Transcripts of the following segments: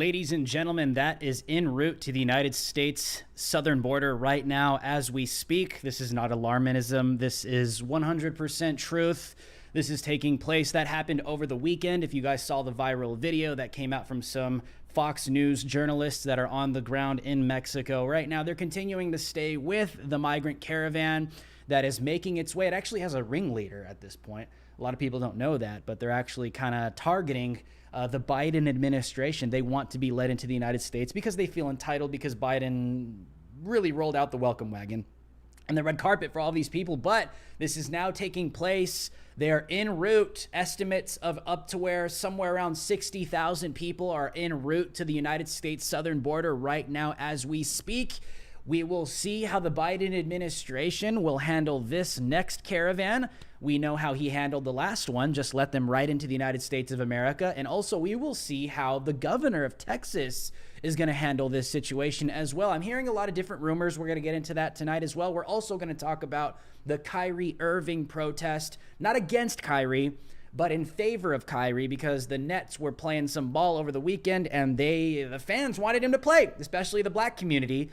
Ladies and gentlemen, that is en route to the United States southern border right now as we speak. This is not alarmism. This is 100% truth. This is taking place. That happened over the weekend. If you guys saw the viral video that came out from some Fox News journalists that are on the ground in Mexico right now, they're continuing to stay with the migrant caravan that is making its way. It actually has a ringleader at this point. A lot of people don't know that, but they're actually kind of targeting the Biden administration. They want to be led into the United States because they feel entitled, because Biden really rolled out the welcome wagon and the red carpet for all these people. But this is now taking place. They are en route. Estimates of up to where somewhere around 60,000 people are en route to the United States southern border right now as we speak. We will see how the Biden administration will handle this next caravan. We know how he handled the last one, just let them right into the United States of America. And also we will see how the governor of Texas is going to handle this situation as well. I'm hearing a lot of different rumors. We're going to get into that tonight as well. We're also going to talk about the Kyrie Irving protest, not against Kyrie, but in favor of Kyrie, because the Nets were playing some ball over the weekend and the fans wanted him to play, especially the black community.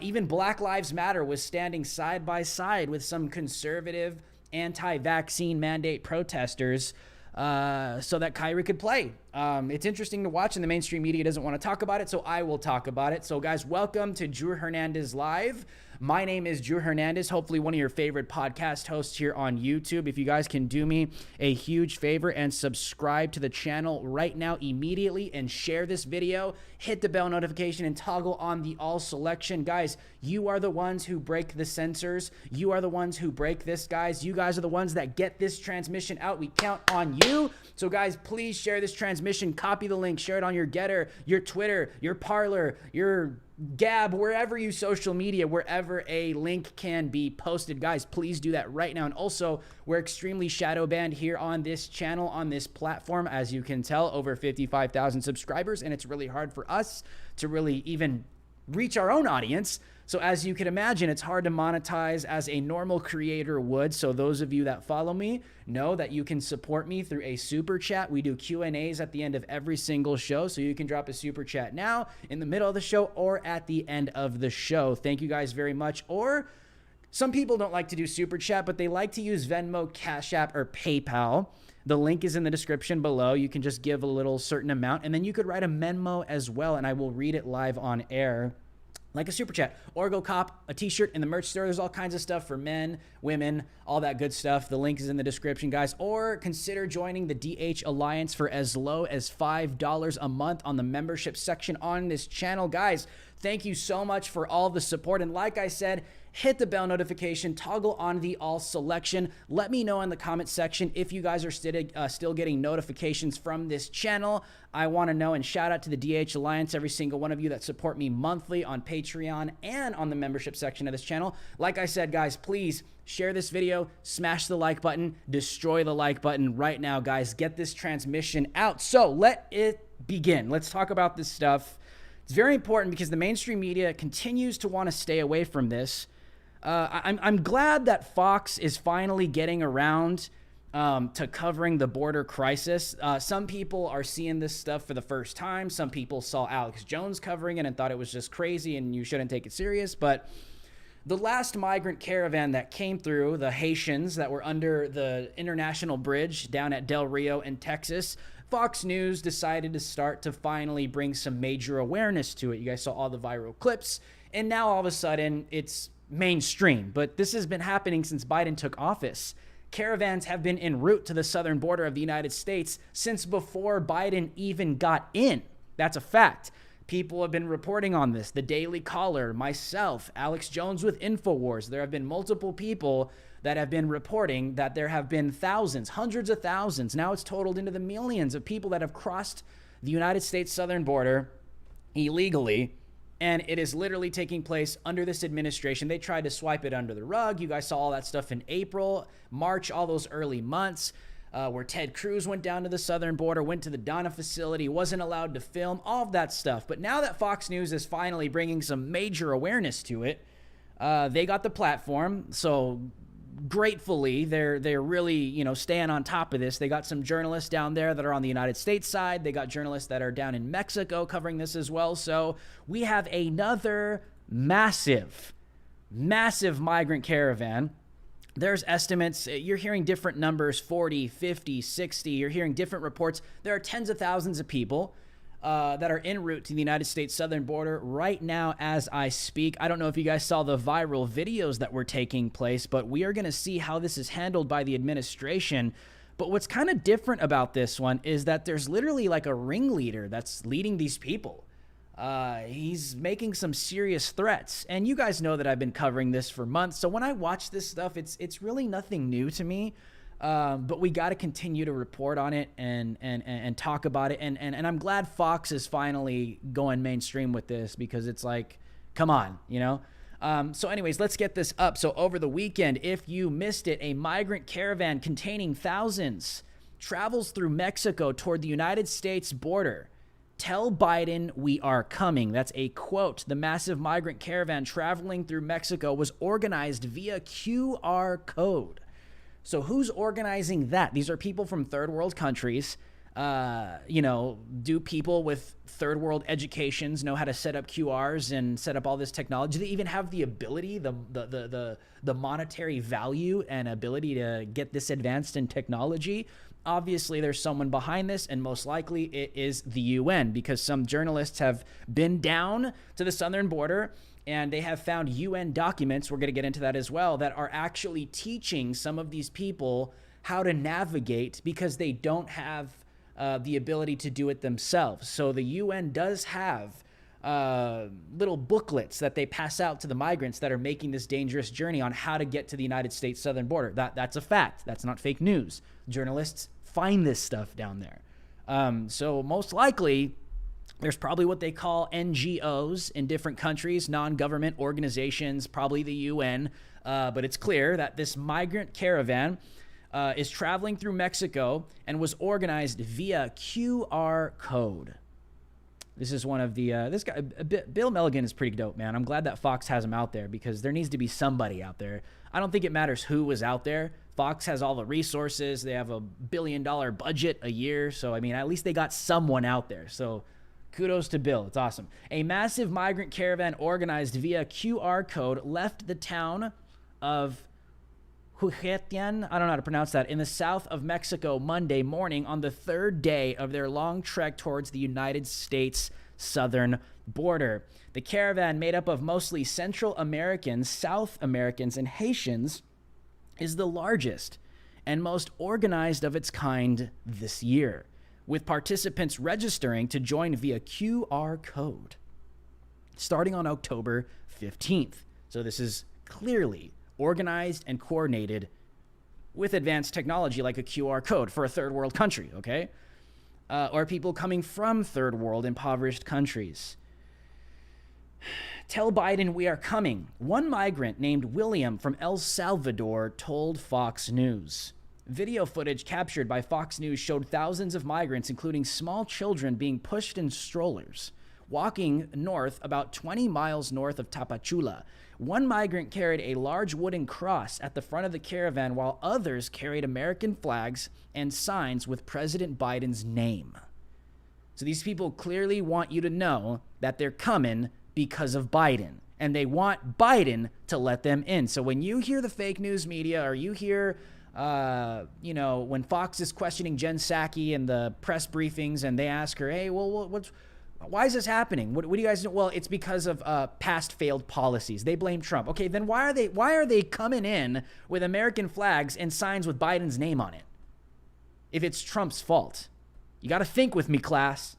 Even Black Lives Matter was standing side by side with some conservative anti-vaccine mandate protesters so that Kyrie could play. It's interesting to watch, and the mainstream media doesn't want to talk about it, so I will talk about it. So guys, welcome to Drew Hernandez Live. My name is Drew Hernandez, hopefully one of your favorite podcast hosts here on YouTube. If you guys can do me a huge favor and subscribe to the channel right now immediately and share this video, hit the bell notification and toggle on the all selection. Guys, you are the ones who break the censors. You are the ones who break this, guys. You guys are the ones that get this transmission out. We count on you. So guys, please share this transmission, copy the link, share it on your Getter, your Twitter, your Parler, your Gab, wherever you social media, wherever a link can be posted. Guys, please do that right now. And also, we're extremely shadow banned here on this channel, on this platform. As you can tell, over 55,000 subscribers, and it's really hard for us to really even reach our own audience. So as you can imagine, it's hard to monetize as a normal creator would. So those of you that follow me know that you can support me through a super chat. We do Q&As at the end of every single show. So you can drop a super chat now, in the middle of the show, or at the end of the show. Thank you guys very much. Or some people don't like to do super chat, but they like to use Venmo, Cash App, or PayPal. The link is in the description below. You can just give a little certain amount, and then you could write a memo as well, and I will read it live on air, like a super chat, or go cop a t-shirt in the merch store. There's all kinds of stuff for men, women, all that good stuff. The link is in the description, guys. Or consider joining the DH Alliance for as low as $5 a month on the membership section on this channel. Guys, thank you so much for all the support. And like I said, hit the bell notification, toggle on the all selection. Let me know in the comment section if you guys are still getting notifications from this channel. I want to know, and shout out to the DH Alliance, every single one of you that support me monthly on Patreon and on the membership section of this channel. Like I said, guys, please share this video, smash the like button, destroy the like button right now, guys. Get this transmission out. So let it begin. Let's talk about this stuff. It's very important because the mainstream media continues to want to stay away from this. I'm glad that Fox is finally getting around to covering the border crisis. Some people are seeing this stuff for the first time. Some people saw Alex Jones covering it and thought it was just crazy and you shouldn't take it serious. But the last migrant caravan that came through, the Haitians that were under the international bridge down at Del Rio in Texas, Fox News decided to start to finally bring some major awareness to it. You guys saw all the viral clips, and now all of a sudden it's mainstream. But this has been happening since Biden took office. Caravans have been en route to the southern border of the United States since before Biden even got in. That's a fact. People have been reporting on this. The Daily Caller, myself, Alex Jones with InfoWars. There have been multiple people that have been reporting that there have been thousands, hundreds of thousands. Now it's totaled into the millions of people that have crossed the United States southern border illegally. And it is literally taking place under this administration. They tried to swipe it under the rug. You guys saw all that stuff in April, March, all those early months where Ted Cruz went down to the southern border, went to the Donna facility, wasn't allowed to film, all of that stuff. But now that Fox News is finally bringing some major awareness to it, they got the platform. So gratefully, they're really, staying on top of this. They got some journalists down there that are on the United States side. They got journalists that are down in Mexico covering this as well. So we have another massive migrant caravan. There's estimates. You're hearing different numbers, 40, 50, 60. You're hearing different reports. There are tens of thousands of people that are en route to the United States southern border right now as I speak. I don't know if you guys saw the viral videos that were taking place, but we are going to see how this is handled by the administration. But what's kind of different about this one is that there's literally like a ringleader that's leading these people. He's making some serious threats, and you guys know that I've been covering this for months. So when I watch this stuff, it's really nothing new to me. But we got to continue to report on it and talk about it. And I'm glad Fox is finally going mainstream with this, because it's like, come on, So anyways, let's get this up. So over the weekend, if you missed it, a migrant caravan containing thousands travels through Mexico toward the United States border. Tell Biden we are coming. That's a quote. The massive migrant caravan traveling through Mexico was organized via QR code. So who's organizing that? These are people from third world countries. Do people with third world educations know how to set up QRs and set up all this technology? Do they even have the ability, the monetary value and ability to get this advanced in technology? Obviously, there's someone behind this, and most likely it is the UN, because some journalists have been down to the southern border and they have found UN documents, we're going to get into that as well, that are actually teaching some of these people how to navigate because they don't have the ability to do it themselves. So the UN does have little booklets that they pass out to the migrants that are making this dangerous journey on how to get to the United States southern border. That's a fact. That's not fake news. Journalists find this stuff down there. So most likely, there's probably what they call NGOs in different countries, non-government organizations, probably the UN. But it's clear that this migrant caravan is traveling through Mexico and was organized via QR code. This is one of the, this guy, Bill Milligan is pretty dope, man. I'm glad that Fox has him out there, because there needs to be somebody out there. I don't think it matters who was out there. Fox has all the resources. They have a $1 billion budget a year. So, I mean, at least they got someone out there. So kudos to Bill. It's awesome. A massive migrant caravan organized via QR code left the town of Juchitán, I don't know how to pronounce that, in the south of Mexico Monday morning on the third day of their long trek towards the United States southern border. The caravan, made up of mostly Central Americans, South Americans, and Haitians, is the largest and most organized of its kind this year, with participants registering to join via QR code starting on October 15th. So this is clearly organized and coordinated with advanced technology like a QR code for a third world country, okay? Or people coming from third world impoverished countries. Tell Biden we are coming. One migrant named William from El Salvador told Fox News. Video footage captured by Fox News showed thousands of migrants, including small children, being pushed in strollers, walking north about 20 miles north of Tapachula. One migrant carried a large wooden cross at the front of the caravan, while others carried American flags and signs with President Biden's name. So these people clearly want you to know that they're coming because of Biden, and they want Biden to let them in. So when you hear the fake news media, or you hear, when Fox is questioning Jen Psaki in the press briefings, and they ask her, hey, well, why is this happening? What do you guys know? Well, it's because of past failed policies. They blame Trump. Okay, then why are they coming in with American flags and signs with Biden's name on it if it's Trump's fault? You got to think with me, class.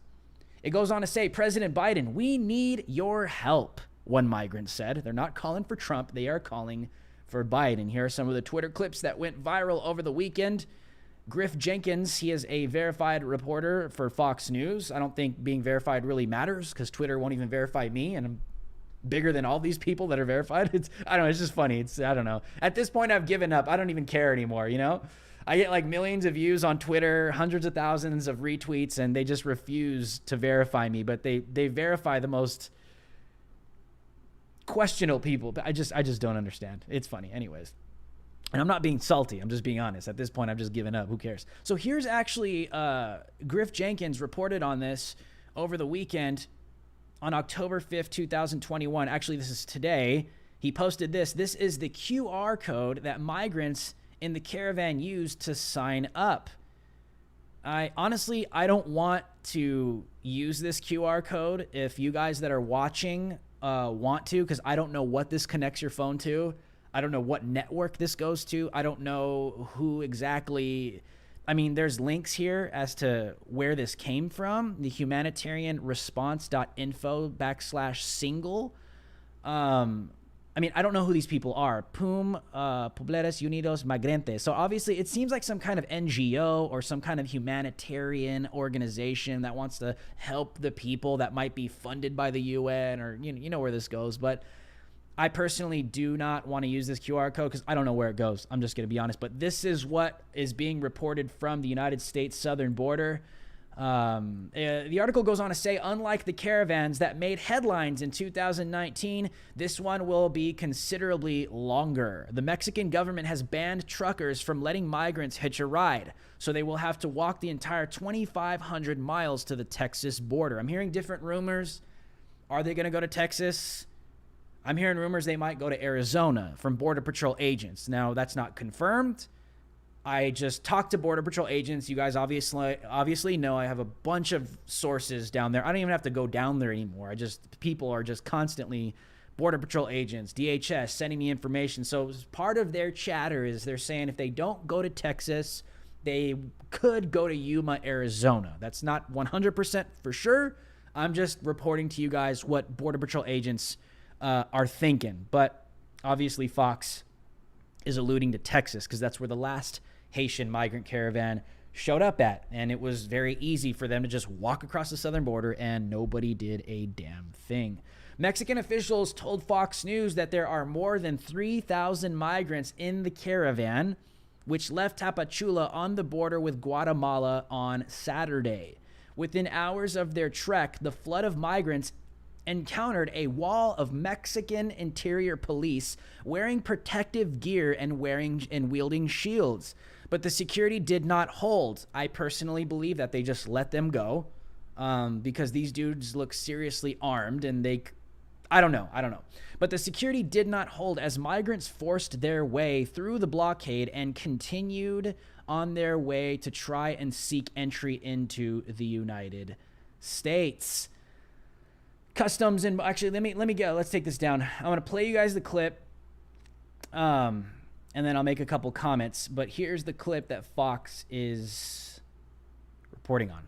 It goes on to say, President Biden, we need your help, one migrant said. They're not calling for Trump. They are calling for Biden. Here are some of the Twitter clips that went viral over the weekend. Griff Jenkins, he is a verified reporter for Fox News. I don't think being verified really matters, because Twitter won't even verify me, and I'm bigger than all these people that are verified. I don't know, it's just funny. I don't know. At this point, I've given up. I don't even care anymore, I get like millions of views on Twitter, hundreds of thousands of retweets, and they just refuse to verify me. But they verify the most questionable people. I just don't understand. It's funny. Anyways. And I'm not being salty. I'm just being honest. At this point, I've just given up. Who cares? So here's actually Griff Jenkins reported on this over the weekend on October 5th, 2021. Actually, this is today. He posted this. This is the QR code that migrants in the caravan used to sign up. I don't want to use this QR code if you guys that are watching want to, because I don't know what this connects your phone to. I don't know what network this goes to. I don't know who exactly. I mean, there's links here as to where this came from. The humanitarianresponse.info/single. I mean, I don't know who these people are. Pobladores Unidos Migrantes. So obviously it seems like some kind of NGO or some kind of humanitarian organization that wants to help the people that might be funded by the UN, or you know where this goes. But I personally do not want to use this QR code because I don't know where it goes. I'm just going to be honest. But this is what is being reported from the United States southern border. The article goes on to say, unlike the caravans that made headlines in 2019, this one will be considerably longer. The Mexican government has banned truckers from letting migrants hitch a ride, so they will have to walk the entire 2,500 miles to the Texas border. I'm hearing different rumors. Are they going to go to Texas? I'm hearing rumors they might go to Arizona from Border Patrol agents. Now, that's not confirmed. I just talked to Border Patrol agents. You guys obviously know I have a bunch of sources down there. I don't even have to go down there anymore. People are just constantly, Border Patrol agents, DHS, sending me information. So part of their chatter is they're saying if they don't go to Texas, they could go to Yuma, Arizona. That's not 100% for sure. I'm just reporting to you guys what Border Patrol agents are thinking. But obviously Fox is alluding to Texas because that's where the last Haitian migrant caravan showed up at. And it was very easy for them to just walk across the southern border and nobody did a damn thing. Mexican officials told Fox News that there are more than 3,000 migrants in the caravan, which left Tapachula on the border with Guatemala on Saturday. Within hours of their trek, the flood of migrants encountered a wall of Mexican interior police wearing protective gear and wielding shields. But the security did not hold. I personally believe that they just let them go because these dudes look seriously armed and I don't know. But the security did not hold as migrants forced their way through the blockade and continued on their way to try and seek entry into the United States. Customs and actually, let me go. Let's take this down. I'm going to play you guys the clip, and then I'll make a couple comments. But here's the clip that Fox is reporting on.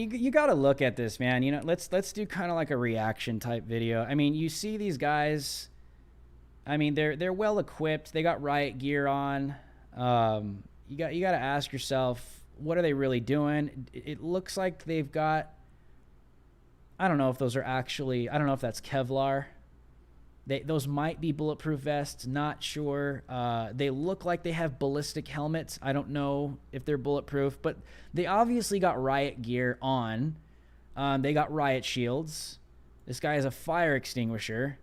You got to look at this, man. You know, let's do kind of like a reaction type video. I mean, you see these guys. I mean, they're well equipped. They got riot gear on. You got to ask yourself, what are they really doing? It looks like they've got. I don't know if those are actually. I don't know if that's Kevlar. Those might be bulletproof vests. Not sure. They look like they have ballistic helmets. I don't know if they're bulletproof, but they obviously got riot gear on. They got riot shields. This guy has a fire extinguisher.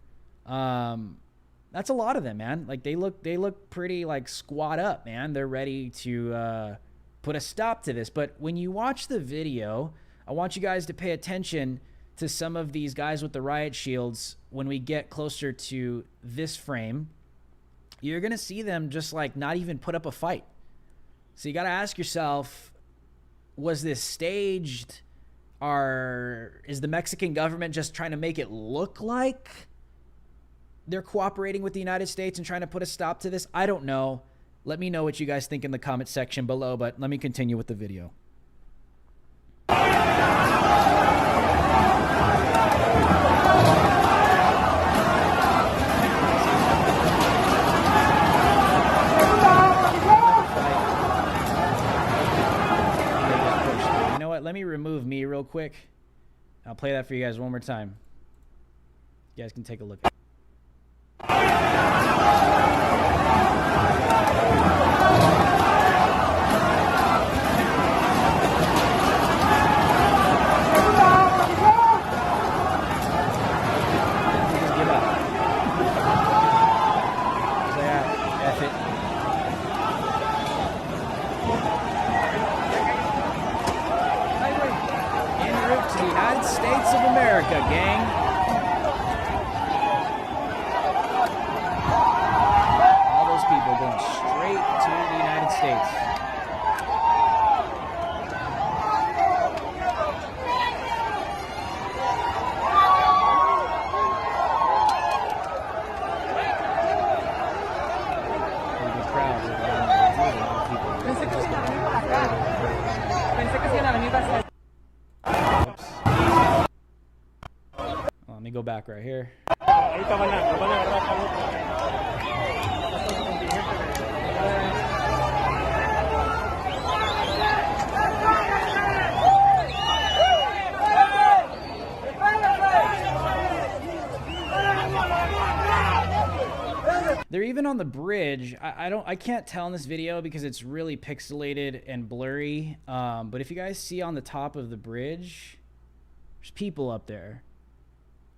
That's a lot of them, man. Like they look pretty like squat up, man. They're ready to put a stop to this. But when you watch the video, I want you guys to pay attention to some of these guys with the riot shields. When we get closer to this frame, you're going to see them just like not even put up a fight. So you got to ask yourself, was this staged? Is the Mexican government just trying to make it look like they're cooperating with the United States and trying to put a stop to this? I don't know. Let me know what you guys think in the comment section below, but let me continue with the video. Let me remove me real quick. I'll play that for you guys one more time. You guys can take a look at it. States of America, gang. All those people going straight to the United States. Big crowds of people. Let me go back right here. They're even on the bridge. I can't tell in this video because it's really pixelated and blurry. But if you guys see on the top of the bridge, there's people up there.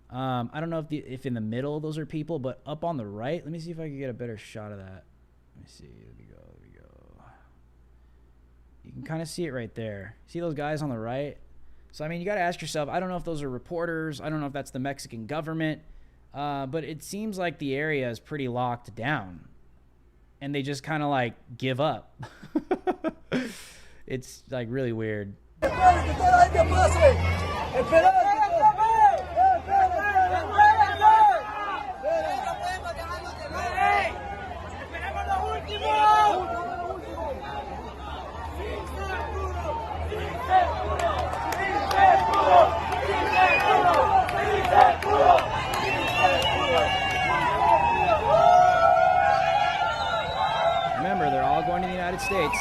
I don't know if in the middle those are people, but up on the right, let me see if I can get a better shot of that. Let me see. There we go. You can kind of see it right there. See those guys on the right? So, I mean, you got to ask yourself, I don't know if those are reporters. I don't know if that's the Mexican government. But it seems like the area is pretty locked down. And they just kind of like give up. It's like really weird. Remember, they're all going to the United States.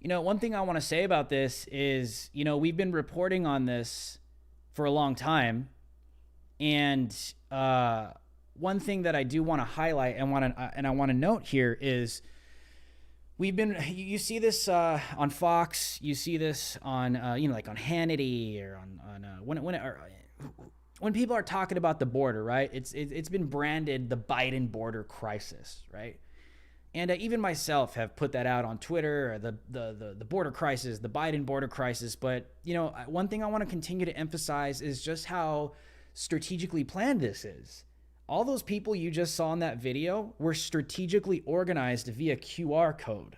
You know, one thing I want to say about this is, you know, we've been reporting on this for a long time. And one thing that I do want to highlight and I want to note here is we've been, you see this on Fox, you see this on, you know, like on Hannity or when people are talking about the border, right? It's been branded the Biden border crisis, right? And even myself have put that out on Twitter, the border crisis, the Biden border crisis. But, you know, one thing I want to continue to emphasize is just how strategically planned this is. All those people you just saw in that video were strategically organized via QR code.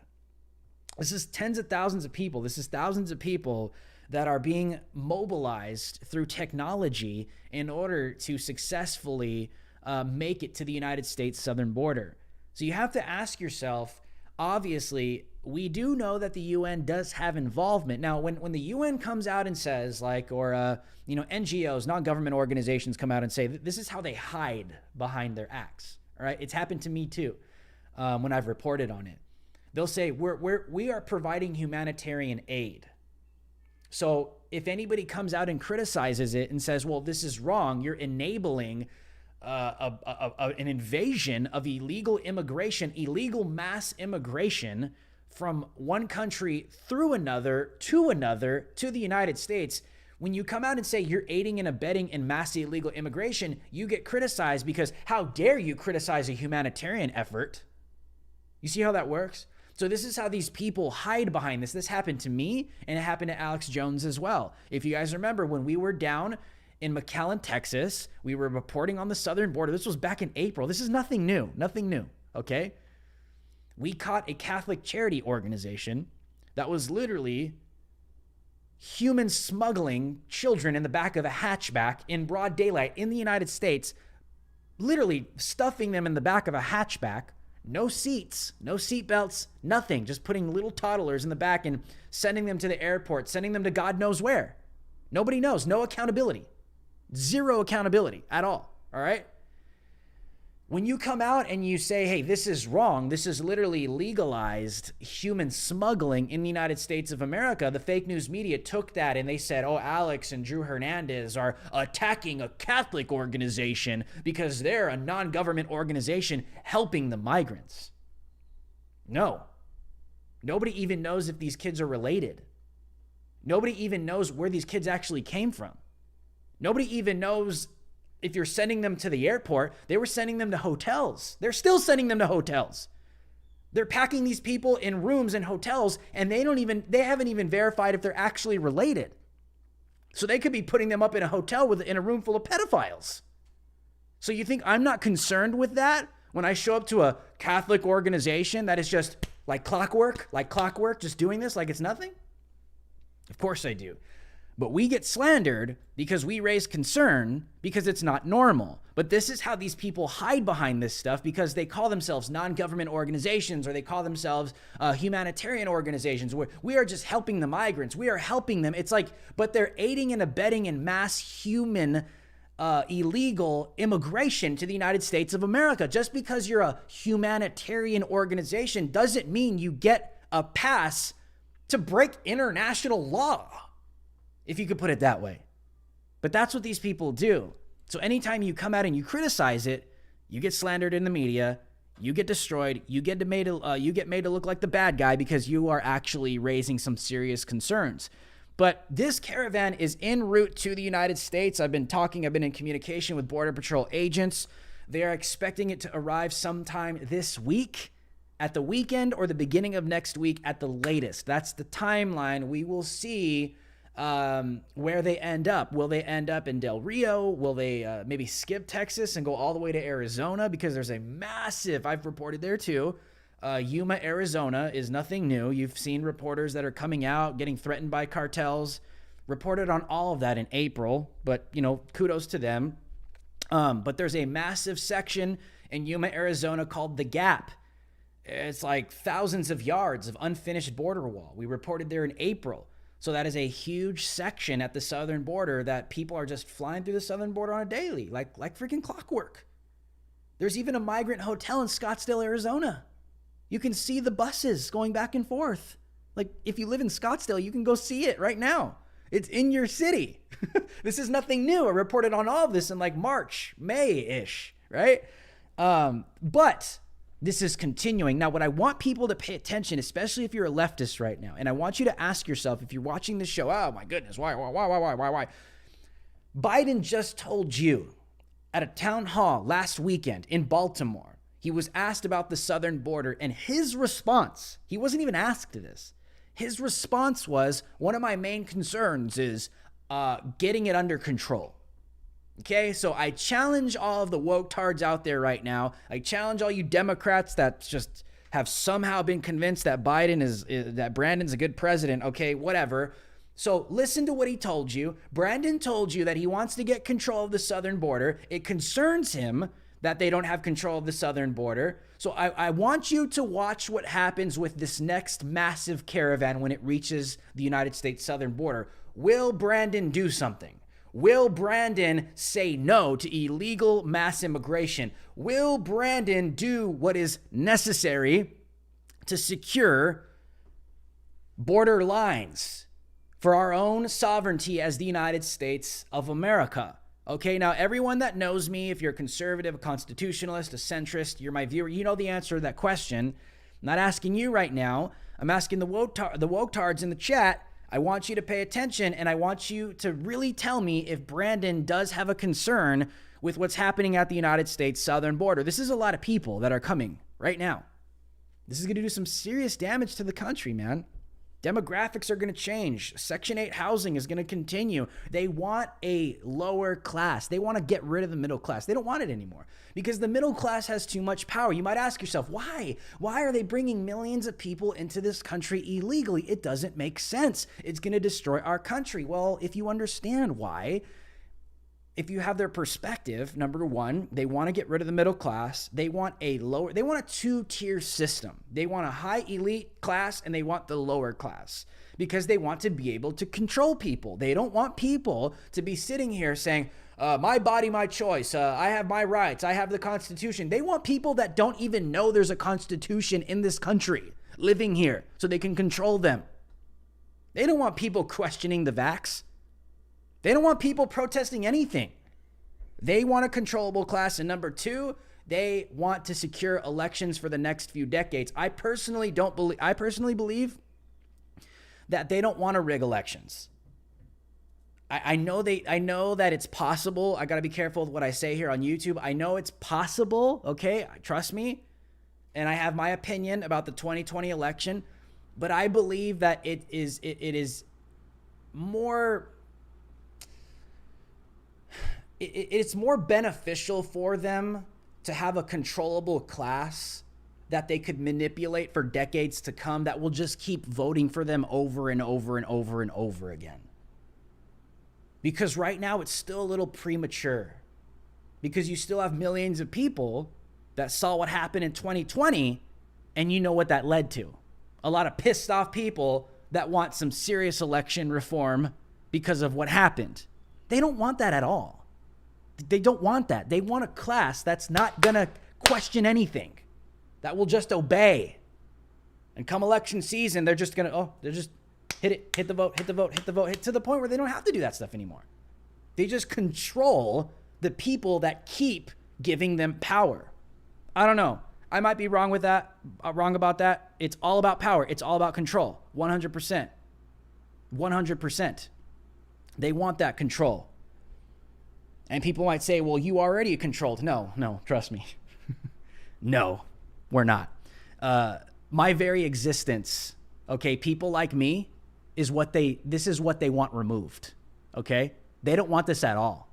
This is tens of thousands of people. This is thousands of people that are being mobilized through technology in order to successfully make it to the United States southern border. So you have to ask yourself, obviously, we do know that the UN does have involvement. Now, when the UN comes out and says, like, or, you know, NGOs, non-government organizations come out and say, this is how they hide behind their acts, all right? It's happened to me too when I've reported on it. They'll say, we are providing humanitarian aid. So if anybody comes out and criticizes it and says, well, this is wrong, you're enabling an invasion of illegal immigration, illegal mass immigration from one country through another to the United States. When you come out and say you're aiding and abetting in mass illegal immigration, you get criticized because how dare you criticize a humanitarian effort? You see how that works? So this is how these people hide behind this. This happened to me, and it happened to Alex Jones as well. If you guys remember, when we were down in McAllen, Texas, we were reporting on the southern border. This was back in April. This is nothing new, okay? We caught a Catholic charity organization that was literally human smuggling children in the back of a hatchback in broad daylight in the United States, literally stuffing them in the back of a hatchback, no seats, no seat belts, nothing, just putting little toddlers in the back and sending them to the airport, sending them to God knows where. Nobody knows, no accountability. Zero accountability at all. All right. When you come out and you say, hey, this is wrong, this is literally legalized human smuggling in the United States of America, the fake news media took that and they said, oh, Alex and Drew Hernandez are attacking a Catholic organization because they're a non-government organization helping the migrants. No. Nobody even knows if these kids are related. Nobody even knows where these kids actually came from. Nobody even knows if you're sending them to the airport. They were sending them to hotels. They're still sending them to hotels. They're packing these people in rooms in hotels, and they haven't even verified if they're actually related. So they could be putting them up in a hotel in a room full of pedophiles. So you think I'm not concerned with that when I show up to a Catholic organization that is just like clockwork, just doing this like it's nothing? Of course I do. But we get slandered because we raise concern because it's not normal. But this is how these people hide behind this stuff, because they call themselves non-government organizations or they call themselves humanitarian organizations where we are just helping the migrants. We are helping them. It's like, but they're aiding and abetting in mass human illegal immigration to the United States of America. Just because you're a humanitarian organization doesn't mean you get a pass to break international law, if you could put it that way. But that's what these people do. So anytime you come out and you criticize it, you get slandered in the media, you get destroyed, you get made to look like the bad guy because you are actually raising some serious concerns. But this caravan is en route to the United States. I've been in communication with Border Patrol agents. They are expecting it to arrive sometime this week, at the weekend, or the beginning of next week at the latest. That's the timeline. We will see where they end up. Will they end up in Del Rio? Will they maybe skip Texas and go all the way to Arizona? Because there's a massive, I've reported there too, Yuma, Arizona is nothing new. You've seen reporters that are coming out, getting threatened by cartels, reported on all of that in April, but kudos to them. But there's a massive section in Yuma, Arizona called the Gap. It's like thousands of yards of unfinished border wall. We reported there in April. So that is a huge section at the southern border that people are just flying through the southern border on a daily, like freaking clockwork. There's even a migrant hotel in Scottsdale, Arizona. You can see the buses going back and forth. Like, if you live in Scottsdale, you can go see it right now. It's in your city. This is nothing new. I reported on all of this in like March, May-ish, right? But this is continuing. Now, what I want people to pay attention, especially if you're a leftist right now, and I want you to ask yourself, if you're watching this show, oh my goodness, why? Biden just told you at a town hall last weekend in Baltimore, he was asked about the southern border, and his response, he wasn't even asked this. His response was, one of my main concerns is getting it under control. Okay, so I challenge all of the woke tards out there right now. I challenge all you Democrats that just have somehow been convinced that that Brandon's a good president. Okay, whatever. So listen to what he told you. Brandon told you that he wants to get control of the southern border. It concerns him that they don't have control of the southern border. So I want you to watch what happens with this next massive caravan when it reaches the United States southern border. Will Brandon do something? Will Brandon say no to illegal mass immigration? Will Brandon do what is necessary to secure border lines for our own sovereignty as the United States of America? Okay, now everyone that knows me, if you're a conservative, a constitutionalist, a centrist, you're my viewer, you know the answer to that question. I'm not asking you right now. I'm asking the woke tards in the chat. I want you to pay attention, and I want you to really tell me if Brandon does have a concern with what's happening at the United States southern border. This is a lot of people that are coming right now. This is going to do some serious damage to the country, man. Demographics are going to change. Section 8 housing is going to continue. They want a lower class. They want to get rid of the middle class. They don't want it anymore because the middle class has too much power. You might ask yourself, why? Why are they bringing millions of people into this country illegally? It doesn't make sense. It's going to destroy our country. Well, if you understand why, if you have their perspective, number one, they want to get rid of the middle class. They want a two-tier system. They want a high elite class and they want the lower class because they want to be able to control people. They don't want people to be sitting here saying, My body, my choice. I have my rights. I have the Constitution. They want people that don't even know there's a Constitution in this country living here so they can control them. They don't want people questioning the vax. They don't want people protesting anything. They want a controllable class. And number two, they want to secure elections for the next few decades. I personally believe that they don't want to rig elections. I know that it's possible. I got to be careful with what I say here on YouTube. I know it's possible, okay? Trust me. And I have my opinion about the 2020 election, but I believe that it is more it's more beneficial for them to have a controllable class that they could manipulate for decades to come that will just keep voting for them over and over and over and over again. Because right now it's still a little premature. Because you still have millions of people that saw what happened in 2020, and you know what that led to. A lot of pissed off people that want some serious election reform because of what happened. They don't want that at all. They don't want that. They want a class that's not going to question anything, that will just obey. And come election season, they're just going to, they're just hit the vote, to the point where they don't have to do that stuff anymore. They just control the people that keep giving them power. I don't know. I might be wrong with that, wrong about that. It's all about power. It's all about control. 100%. 100%. They want that control. And people might say, well, you already controlled. No, trust me. No, we're not. My very existence, okay, people like me, this is what they want removed, okay? They don't want this at all.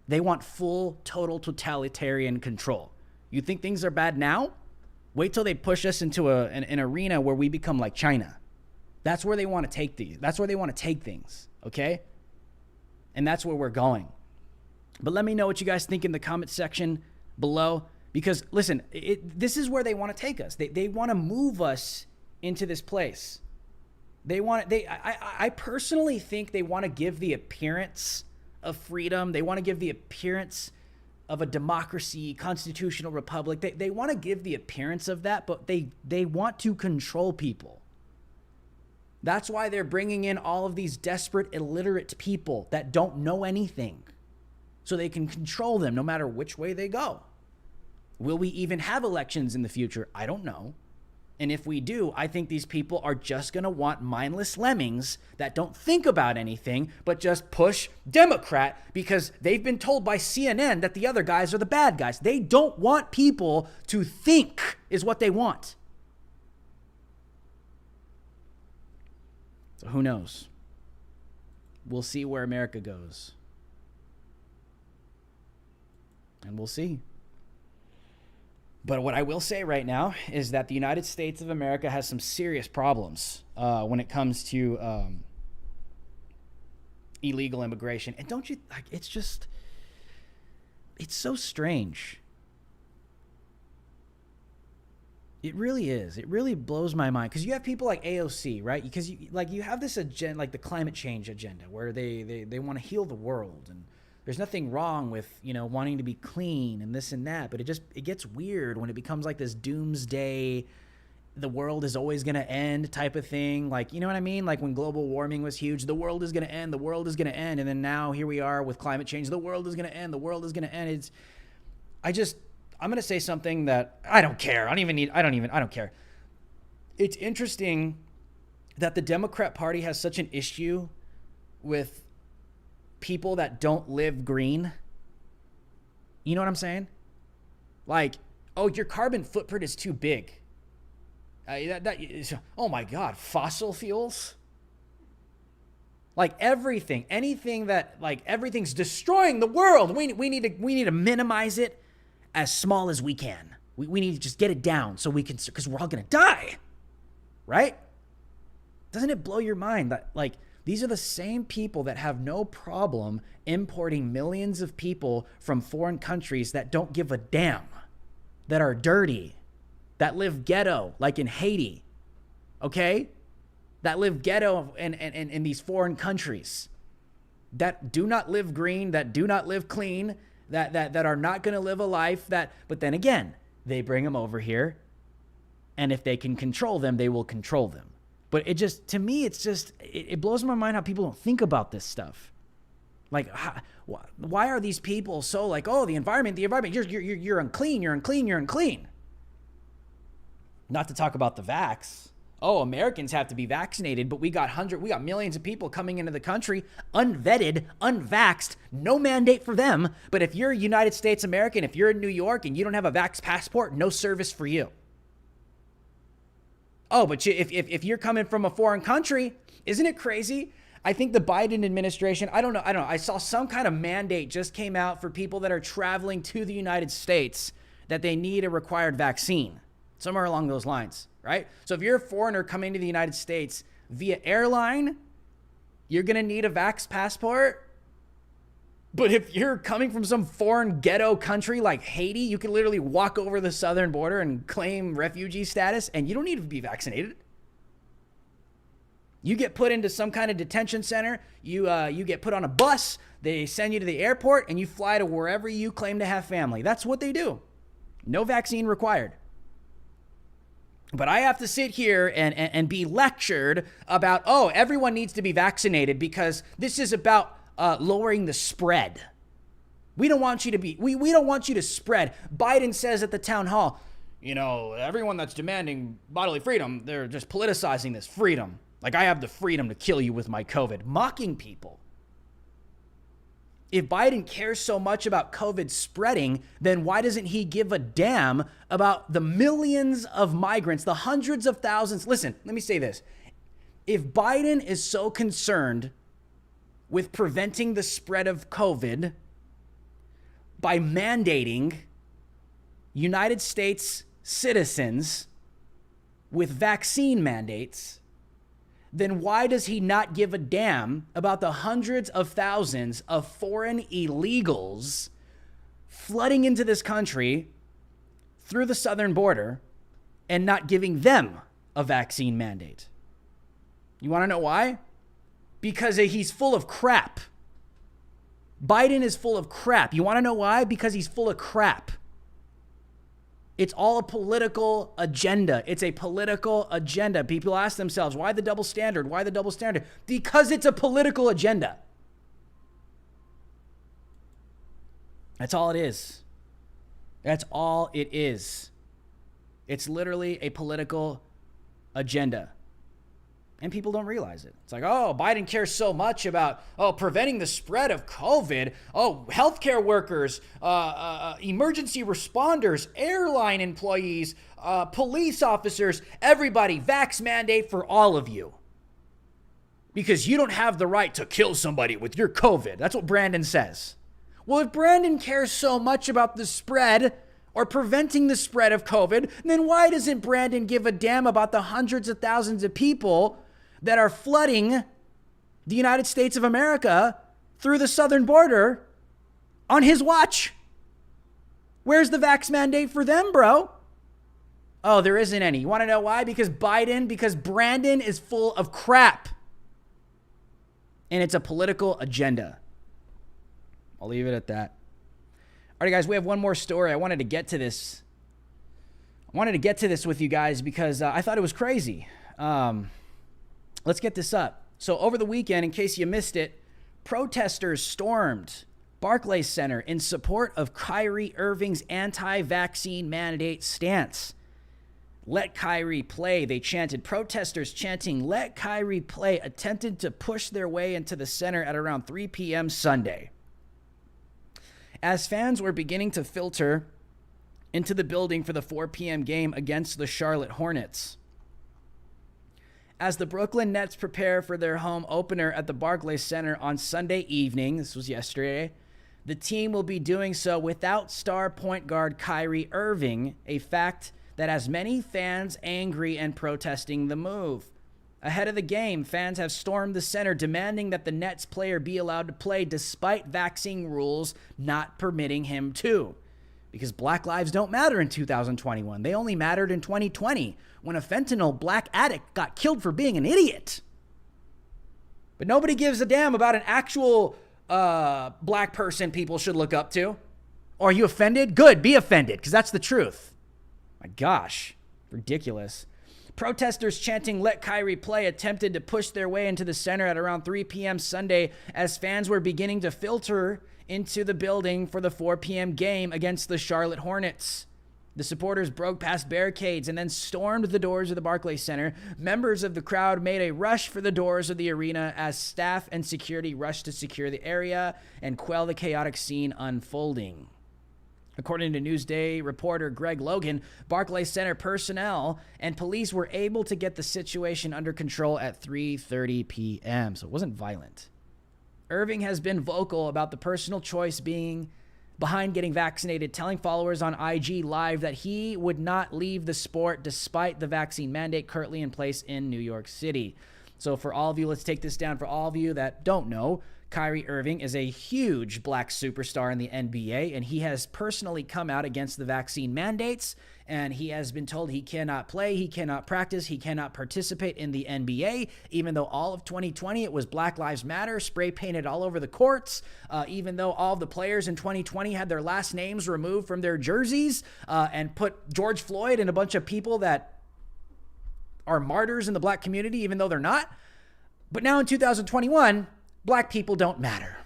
They want full, total totalitarian control. You think things are bad now? Wait till they push us into an arena where we become like China. That's where they want to take these. That's where they want to take things, okay? And that's where we're going. But let me know what you guys think in the comment section below. Because listen, this is where they want to take us. They want to move us into this place. I personally think they want to give the appearance of freedom. They want to give the appearance of a democracy, constitutional republic. They want to give the appearance of that, but they want to control people. That's why they're bringing in all of these desperate, illiterate people that don't know anything, so they can control them no matter which way they go. Will we even have elections in the future? I don't know. And if we do, I think these people are just going to want mindless lemmings that don't think about anything, but just push Democrat because they've been told by CNN that the other guys are the bad guys. They don't want people to think is what they want. So who knows? We'll see where America goes. And we'll see. But what I will say right now is that the United States of America has some serious problems when it comes to illegal immigration. And don't you, like, it's so strange. It really is. It really blows my mind. Because you have people like AOC, right? Because you have this agenda, like the climate change agenda, where they want to heal the world, and there's nothing wrong with, wanting to be clean and this and that, but it gets weird when it becomes like this doomsday, the world is always going to end type of thing. Like, you know what I mean? Like when global warming was huge, the world is going to end, and then now here we are with climate change, the world is going to end. I'm going to say something that I don't care. I don't care. It's interesting that the Democrat Party has such an issue with people that don't live green. You know what I'm saying? Like, oh, your carbon footprint is too big. Oh my God, fossil fuels? Like anything that, like, everything's destroying the world. We need to minimize it as small as we can. We need to just get it down so we can, because we're all gonna die, right? Doesn't it blow your mind that, like, these are the same people that have no problem importing millions of people from foreign countries that don't give a damn, that are dirty, that live ghetto, like in Haiti, okay? That live ghetto in these foreign countries. that do not live green, that do not live clean, that are not going to live a life but then again, they bring them over here. And if they can control them, they will control them. But to me, it blows my mind how people don't think about this stuff. Like, why are these people so like, oh, the environment, you're unclean. Not to talk about the vax. Oh, Americans have to be vaccinated, but we got millions of people coming into the country, unvetted, unvaxxed, no mandate for them. But if you're a United States American, if you're in New York and you don't have a vax passport, no service for you. Oh, but if you're coming from a foreign country, isn't it crazy? I think the Biden administration, I don't know. I saw some kind of mandate just came out for people that are traveling to the United States that they need a required vaccine, somewhere along those lines, right? So if you're a foreigner coming to the United States via airline, you're going to need a vax passport. But if you're coming from some foreign ghetto country like Haiti, you can literally walk over the southern border and claim refugee status, and you don't need to be vaccinated. You get put into some kind of detention center, you get put on a bus, they send you to the airport, and you fly to wherever you claim to have family. That's what they do. No vaccine required. But I have to sit here and be lectured about, oh, everyone needs to be vaccinated because this is about lowering the spread. We don't want you to be, we don't want you to spread. Biden says at the town hall, everyone that's demanding bodily freedom, they're just politicizing this freedom. Like, I have the freedom to kill you with my COVID, mocking people. If Biden cares so much about COVID spreading, then why doesn't he give a damn about the millions of migrants, the hundreds of thousands? Listen, let me say this. If Biden is so concerned with preventing the spread of COVID by mandating United States citizens with vaccine mandates, then why does he not give a damn about the hundreds of thousands of foreign illegals flooding into this country through the southern border and not giving them a vaccine mandate? You want to know why? Because he's full of crap. Biden is full of crap. You want to know why? Because he's full of crap. It's all a political agenda. It's a political agenda. People ask themselves, why the double standard? Why the double standard? Because it's a political agenda. That's all it is. That's all it is. It's literally a political agenda. And people don't realize it. It's like, oh, Biden cares so much about, preventing the spread of COVID. Oh, healthcare workers, emergency responders, airline employees, police officers, everybody, vax mandate for all of you. Because you don't have the right to kill somebody with your COVID. That's what Brandon says. Well, if Brandon cares so much about the spread or preventing the spread of COVID, then why doesn't Brandon give a damn about the hundreds of thousands of people that are flooding the United States of America through the southern border on his watch? Where's the vax mandate for them, bro? Oh, there isn't any. You want to know why? Because Brandon is full of crap. And it's a political agenda. I'll leave it at that. All right, guys, we have one more story. I wanted to get to this. With you guys because I thought it was crazy. Let's get this up. So over the weekend, in case you missed it, protesters stormed Barclays Center in support of Kyrie Irving's anti-vaccine mandate stance. Let Kyrie play, they chanted. Protesters chanting, "Let Kyrie play," attempted to push their way into the center at around 3 p.m. Sunday. As fans were beginning to filter into the building for the 4 p.m. game against the Charlotte Hornets. As the Brooklyn Nets prepare for their home opener at the Barclays Center on Sunday evening, this was yesterday, the team will be doing so without star point guard Kyrie Irving, a fact that has many fans angry and protesting the move. Ahead of the game, fans have stormed the center demanding that the Nets player be allowed to play despite vaccine rules not permitting him to. Because Black lives don't matter in 2021. They only mattered in 2020 when a fentanyl black addict got killed for being an idiot. But nobody gives a damn about an actual black person people should look up to? Or are you offended? Good, be offended, because that's the truth. My gosh, ridiculous. Protesters chanting "Let Kyrie play" attempted to push their way into the center at around 3 p.m. Sunday as fans were beginning to filter into the building for the 4 p.m. game against the Charlotte Hornets. The supporters broke past barricades and then stormed the doors of the Barclays Center. Members of the crowd made a rush for the doors of the arena as staff and security rushed to secure the area and quell the chaotic scene unfolding. According to Newsday reporter Greg Logan, Barclays Center personnel and police were able to get the situation under control at 3:30 p.m., so it wasn't violent. Irving has been vocal about the personal choice being behind getting vaccinated, telling followers on IG Live that he would not leave the sport despite the vaccine mandate currently in place in New York City. So for all of you, let's take this down. For all of you that don't know, Kyrie Irving is a huge black superstar in the NBA, and he has personally come out against the vaccine mandates, and he has been told he cannot play, he cannot practice, he cannot participate in the NBA, even though all of 2020 it was Black Lives Matter, spray painted all over the courts, even though all of the players in 2020 had their last names removed from their jerseys, and put George Floyd and a bunch of people that are martyrs in the black community, even though they're not. But now in 2021, black people don't matter.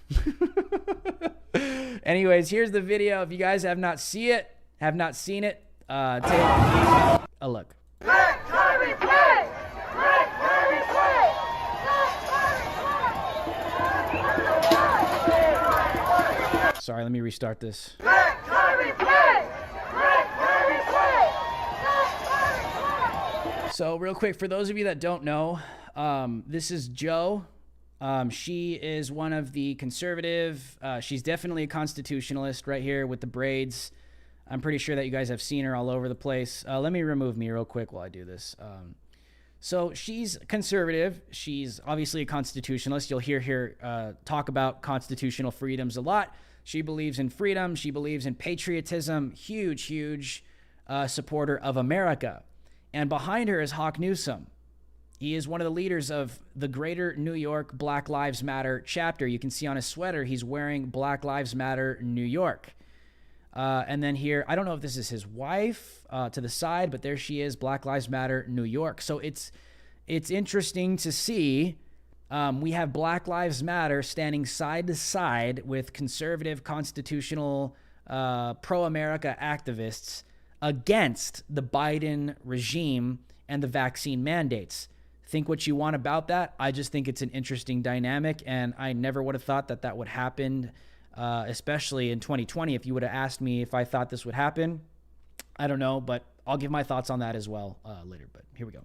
Anyways, here's the video. If you guys have not seen it, take a look. Let Kyrie play! Let Kyrie play! Sorry, let me restart this. Let Kyrie play! Let Kyrie play! So real quick, for those of you that don't know, this is Jo. She is one of the conservative. She's definitely a constitutionalist right here with the braids. I'm pretty sure that you guys have seen her all over the place. Let me remove me real quick while I do this. So she's conservative. She's obviously a constitutionalist. You'll hear her talk about constitutional freedoms a lot. She believes in freedom. She believes in patriotism. Huge supporter of America. And behind her is Hawk Newsome. He is one of the leaders of the Greater New York Black Lives Matter chapter. You can see on his sweater, he's wearing Black Lives Matter New York. And then here, I don't know if this is his wife to the side, but there she is, Black Lives Matter New York. So it's interesting to see we have Black Lives Matter standing side to side with conservative, constitutional, pro-America activists against the Biden regime and the vaccine mandates. Think what you want about that. I just think it's an interesting dynamic, and I never would have thought that that would happen, especially in 2020. If you would have asked me if I thought this would happen, I don't know, but I'll give my thoughts on that as well later. But here we go.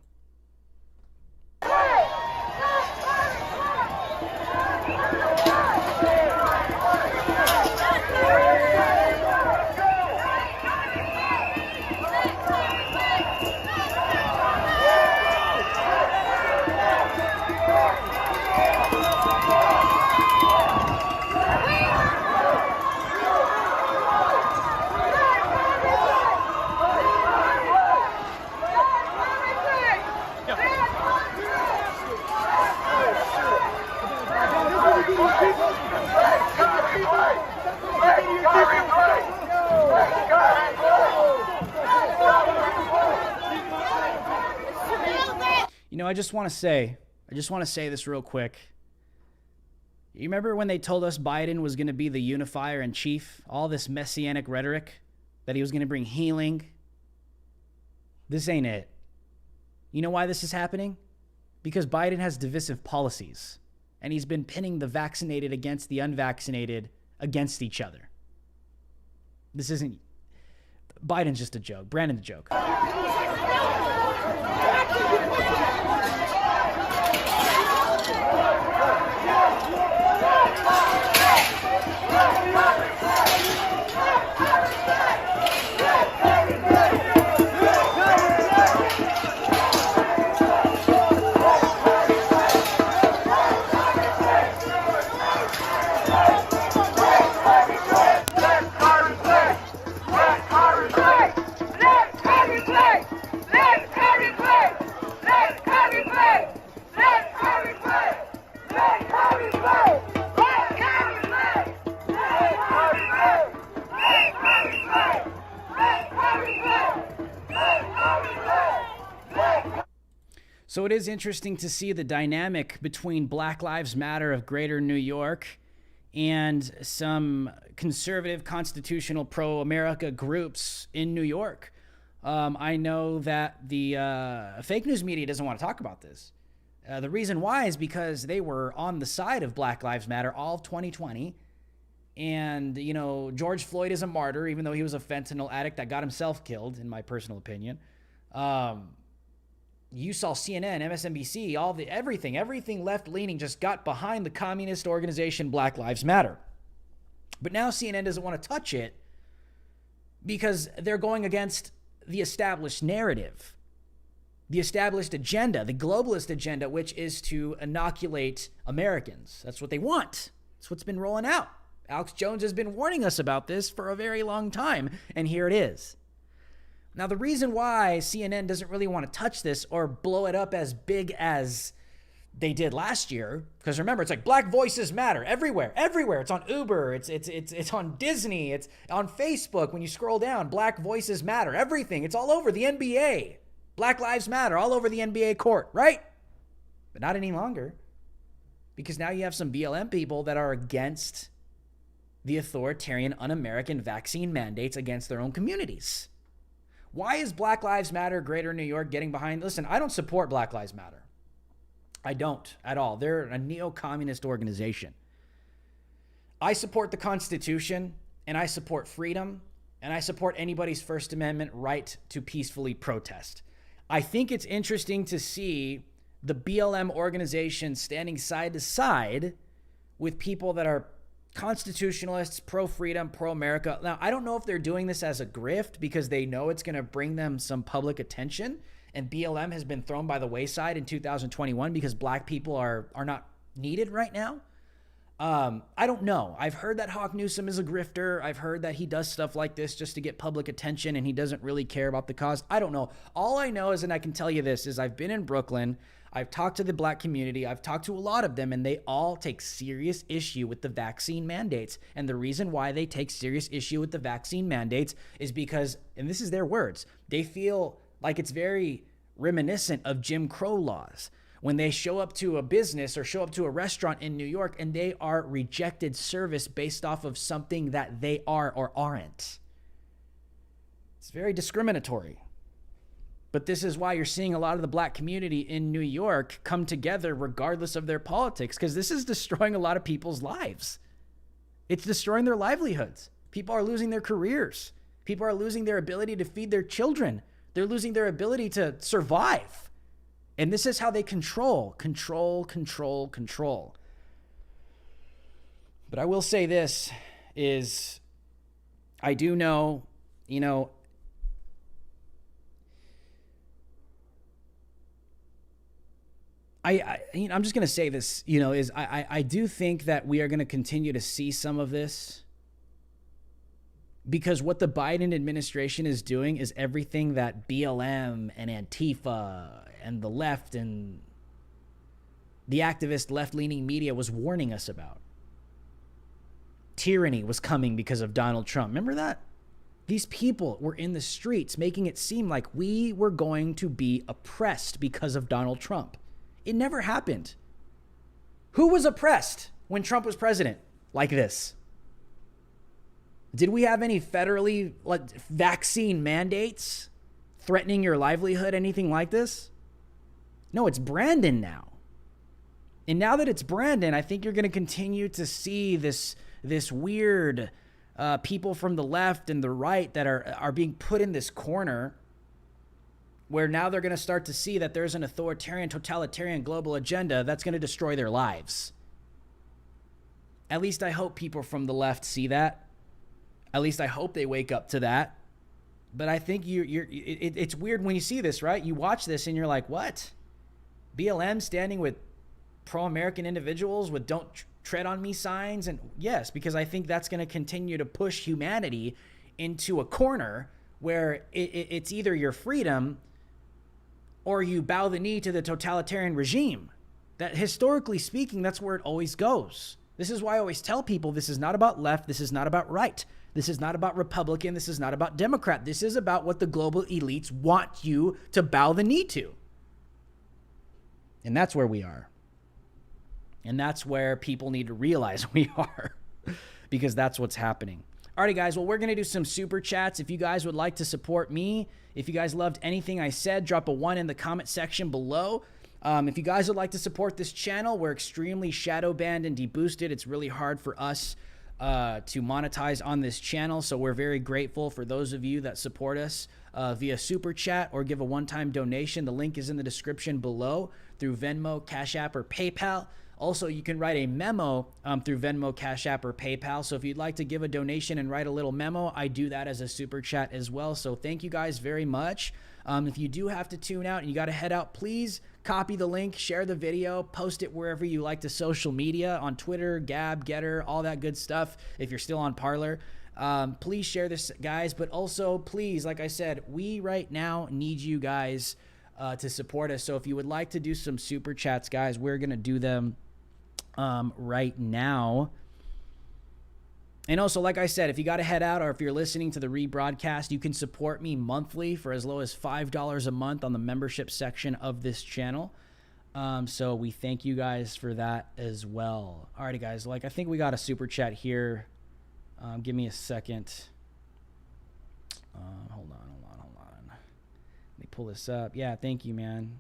You know, I just want to say this real quick. You remember when they told us Biden was going to be the unifier in chief? All this messianic rhetoric, that he was going to bring healing. This ain't it. You know why this is happening? Because Biden has divisive policies, and he's been pinning the vaccinated against the unvaccinated against each other. This isn't... Biden's just a joke. Brandon's a joke. Let Kyrie play! So it is interesting to see the dynamic between Black Lives Matter of Greater New York and some conservative, constitutional, pro-America groups in New York. I know that the fake news media doesn't want to talk about this. The reason why is because they were on the side of Black Lives Matter all of 2020. And, you know, George Floyd is a martyr, even though he was a fentanyl addict that got himself killed, in my personal opinion. You saw CNN, MSNBC, everything left-leaning just got behind the communist organization Black Lives Matter. But now CNN doesn't want to touch it because they're going against the established narrative, the established agenda, the globalist agenda, which is to inoculate Americans. That's what they want. That's what's been rolling out. Alex Jones has been warning us about this for a very long time, and here it is. Now, the reason why CNN doesn't really want to touch this or blow it up as big as they did last year, because remember, it's like Black Voices Matter everywhere. It's on Uber, it's on Disney, it's on Facebook. When you scroll down, Black Voices Matter, everything. It's all over the NBA. Black Lives Matter, all over the NBA court, right? But not any longer, because now you have some BLM people that are against the authoritarian, un-American vaccine mandates against their own communities. Why is Black Lives Matter Greater New York getting behind? Listen, I don't support Black Lives Matter. I don't at all. They're a neo-communist organization. I support the Constitution, and I support freedom, and I support anybody's First Amendment right to peacefully protest. I think it's interesting to see the BLM organization standing side to side with people that are constitutionalists, pro-freedom, pro-America. Now, I don't know if they're doing this as a grift because they know it's going to bring them some public attention, and BLM has been thrown by the wayside in 2021 because black people are not needed right now. I don't know. I've heard that Hawk Newsom is a grifter. I've heard that he does stuff like this just to get public attention and he doesn't really care about the cause. I don't know. All I know is, and I can tell you this, is I've been in Brooklyn. I've talked to the black community. I've talked to a lot of them, and they all take serious issue with the vaccine mandates. And the reason why they take serious issue with the vaccine mandates is because, and this is their words, they feel like it's very reminiscent of Jim Crow laws. When they show up to a business or show up to a restaurant in New York and they are rejected service based off of something that they are or aren't. It's very discriminatory. But this is why you're seeing a lot of the black community in New York come together regardless of their politics, because this is destroying a lot of people's lives. It's destroying their livelihoods. People are losing their careers. People are losing their ability to feed their children. They're losing their ability to survive. And this is how they control. But I will say this is, I do know, I'm just going to say this, I do think that we are going to continue to see some of this, because what the Biden administration is doing is everything that BLM and Antifa and the left and the activist left-leaning media was warning us about. Tyranny was coming because of Donald Trump. Remember that? These people were in the streets making it seem like we were going to be oppressed because of Donald Trump. It never happened. Who was oppressed when Trump was president like this? Did we have any federally vaccine mandates threatening your livelihood, anything like this? No, it's Brandon now. And now that it's Brandon, I think you're going to continue to see this weird people from the left and the right that are being put in this corner, where now they're going to start to see that there's an authoritarian, totalitarian global agenda that's going to destroy their lives. At least I hope people from the left see that. At least I hope they wake up to that. But I think it's weird when you see this, right? You watch this and you're like, what? BLM standing with pro-American individuals with don't tread on me signs? And yes, because I think that's going to continue to push humanity into a corner where it's either your freedom or you bow the knee to the totalitarian regime. That historically speaking, that's where it always goes. This is why I always tell people this is not about left. This is not about right. This is not about Republican. This is not about Democrat. This is about what the global elites want you to bow the knee to. And that's where we are. And that's where people need to realize we are, because that's what's happening. Alrighty, guys. Well, we're going to do some super chats. If you guys would like to support me, if you guys loved anything I said, drop a 1 in the comment section below. If you guys would like to support this channel, we're extremely shadow banned and deboosted. It's really hard for us to monetize on this channel. So we're very grateful for those of you that support us via super chat or give a one-time donation. The link is in the description below through Venmo, Cash App, or PayPal. Also, you can write a memo through Venmo, Cash App, or PayPal. So if you'd like to give a donation and write a little memo, I do that as a super chat as well. So thank you guys very much. If you do have to tune out and you got to head out, please copy the link, share the video, post it wherever you like to social media, on Twitter, Gab, Getter, all that good stuff. If you're still on Parler, please share this, guys. But also, please, like I said, we right now need you guys to support us. So if you would like to do some super chats, guys, we're going to do them right now. And also, like I said, if you got to head out or if you're listening to the rebroadcast, you can support me monthly for as low as $5 a month on the membership section of this channel. So we thank you guys for that as well. Alrighty, guys. I think we got a super chat here. Give me a second. Hold on. Let me pull this up. Yeah, thank you, man.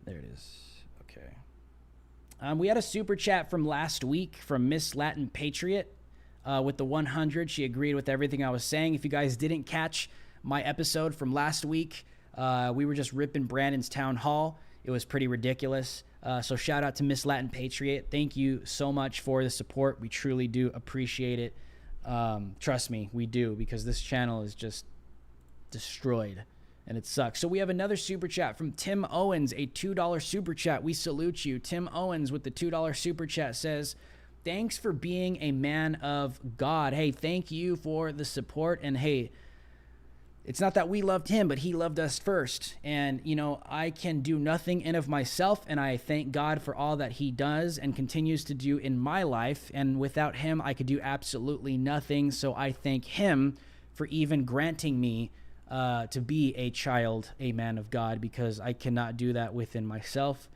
There it is. Okay. We had a super chat from last week from Miss Latin Patriot with the 100. She agreed with everything I was saying. If you guys didn't catch my episode from last week, we were just ripping Brandon's town hall. It was pretty ridiculous. So shout out to Miss Latin Patriot. Thank you so much for the support. We truly do appreciate it. Trust me, we do, because this channel is just destroyed. And it sucks. So we have another super chat from Tim Owens, a $2 super chat. We salute you. Tim Owens with the $2 super chat says, thanks for being a man of God. Hey, thank you for the support. And hey, it's not that we loved him, but he loved us first. And, you know, I can do nothing in of myself. And I thank God for all that he does and continues to do in my life. And without him, I could do absolutely nothing. So I thank him for even granting me to be a child, a man of God, because I cannot do that within myself.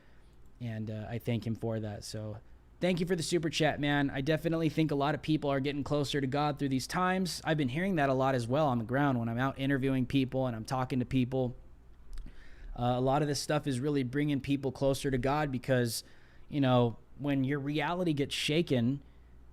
And I thank him for that. So thank you for the super chat, man. I definitely think a lot of people are getting closer to God through these times. I've been hearing that a lot as well on the ground when I'm out interviewing people and I'm talking to people. A lot of this stuff is really bringing people closer to God because, you know, when your reality gets shaken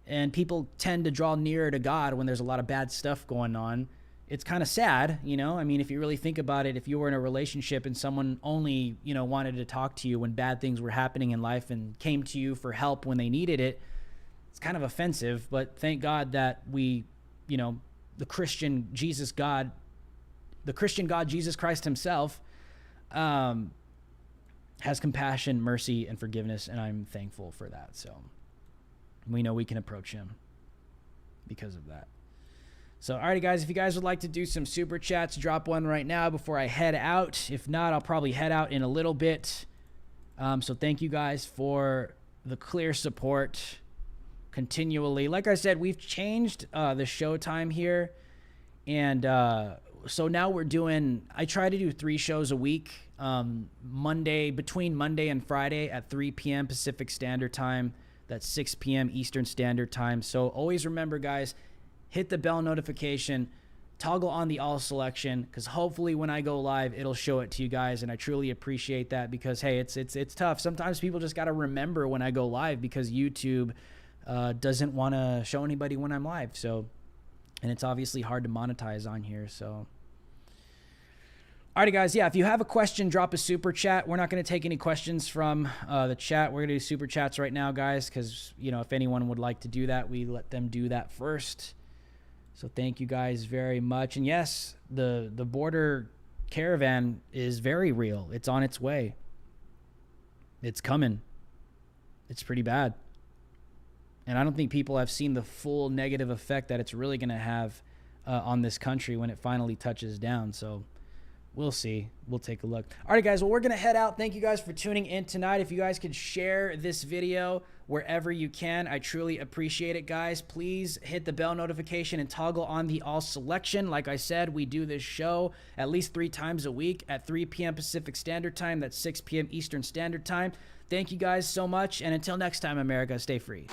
and people tend to draw nearer to God when there's a lot of bad stuff going on, it's kind of sad, you know? I mean, if you really think about it, if you were in a relationship and someone only, you know, wanted to talk to you when bad things were happening in life and came to you for help when they needed it, it's kind of offensive. But thank God that we, you know, the Christian God, Jesus Christ himself, has compassion, mercy, and forgiveness, and I'm thankful for that. So we know we can approach him because of that. So, alrighty, guys, if you guys would like to do some super chats, drop one right now before I head out. If not, I'll probably head out in a little bit. So thank you guys for the clear support continually. Like I said, we've changed the show time here. And so now we're doing, I try to do 3 shows a week, between Monday and Friday at 3 p.m. Pacific Standard Time. That's 6 p.m. Eastern Standard Time. So always remember, guys, hit the bell notification, toggle on the all selection, because hopefully when I go live, it'll show it to you guys. And I truly appreciate that because, hey, it's tough. Sometimes people just got to remember when I go live because YouTube doesn't want to show anybody when I'm live. So, and it's obviously hard to monetize on here. So, alrighty, guys. Yeah, if you have a question, drop a super chat. We're not going to take any questions from the chat. We're going to do super chats right now, guys, because, you know, if anyone would like to do that, we let them do that first. So thank you guys very much. And yes, the border caravan is very real. It's on its way. It's coming. It's pretty bad. And I don't think people have seen the full negative effect that it's really going to have on this country when it finally touches down. So We'll see. We'll take a look. All right, guys. Well, we're going to head out. Thank you guys for tuning in tonight. If you guys could share this video wherever you can, I truly appreciate it, guys. Please hit the bell notification and toggle on the all selection. Like I said, we do this show at least 3 times a week at 3 p.m. Pacific Standard Time. That's 6 p.m. Eastern Standard Time. Thank you guys so much. And until next time, America, stay free.